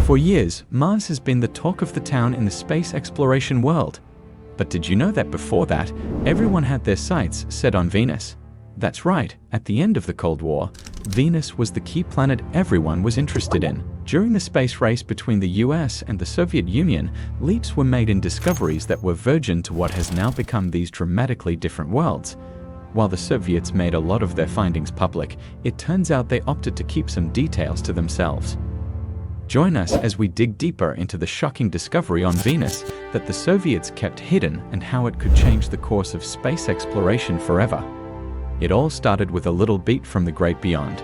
For years, Mars has been the talk of the town in the space exploration world. But did you know that before that, everyone had their sights set on Venus? That's right, at the end of the Cold War, Venus was the key planet everyone was interested in. During the space race between the US and the Soviet Union, leaps were made in discoveries that were verging to what has now become these dramatically different worlds. While the Soviets made a lot of their findings public, it turns out they opted to keep some details to themselves. Join us as we dig deeper into the shocking discovery on Venus that the Soviets kept hidden and how it could change the course of space exploration forever. It all started with a little beat from the great beyond.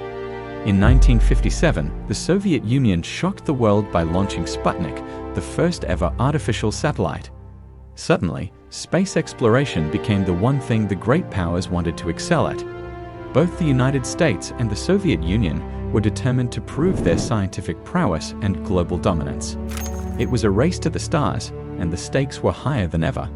In 1957, the Soviet Union shocked the world by launching Sputnik, the first ever artificial satellite. Suddenly, space exploration became the one thing the great powers wanted to excel at. Both the United States and the Soviet Union were determined to prove their scientific prowess and global dominance. It was a race to the stars, and the stakes were higher than ever.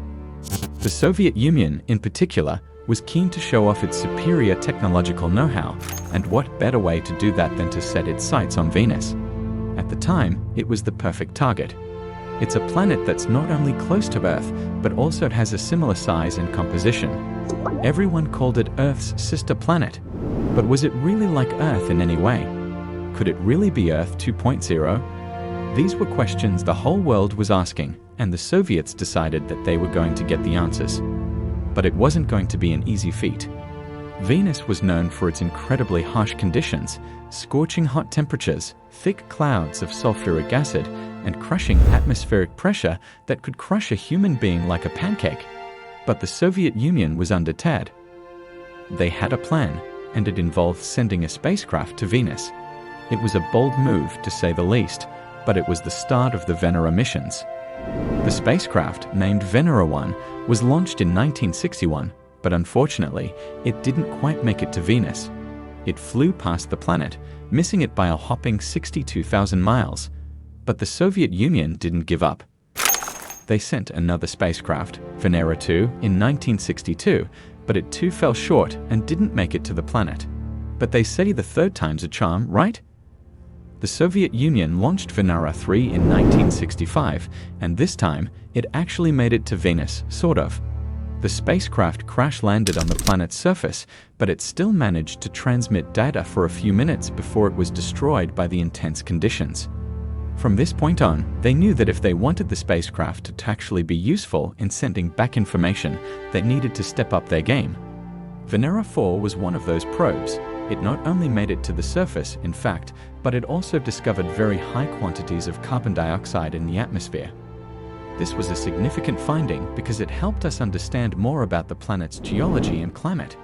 The Soviet Union, in particular, was keen to show off its superior technological know-how, and what better way to do that than to set its sights on Venus? At the time, it was the perfect target. It's a planet that's not only close to Earth, but also it has a similar size and composition. Everyone called it Earth's sister planet. But was it really like Earth in any way? Could it really be Earth 2.0? These were questions the whole world was asking, and the Soviets decided that they were going to get the answers. But it wasn't going to be an easy feat. Venus was known for its incredibly harsh conditions, scorching hot temperatures, thick clouds of sulfuric acid, and crushing atmospheric pressure that could crush a human being like a pancake. But the Soviet Union was undeterred. They had a plan, and it involved sending a spacecraft to Venus. It was a bold move, to say the least, but it was the start of the Venera missions. The spacecraft, named Venera 1, was launched in 1961, but unfortunately, it didn't quite make it to Venus. It flew past the planet, missing it by a hopping 62,000 miles. But the Soviet Union didn't give up. They sent another spacecraft, Venera 2, in 1962, but it too fell short and didn't make it to the planet. But they say the third time's a charm, right? The Soviet Union launched Venera 3 in 1965, and this time, it actually made it to Venus, sort of. The spacecraft crash-landed on the planet's surface, but it still managed to transmit data for a few minutes before it was destroyed by the intense conditions. From this point on, they knew that if they wanted the spacecraft to actually be useful in sending back information, they needed to step up their game. Venera 4 was one of those probes. It not only made it to the surface, in fact, but it also discovered very high quantities of carbon dioxide in the atmosphere. This was a significant finding because it helped us understand more about the planet's geology and climate.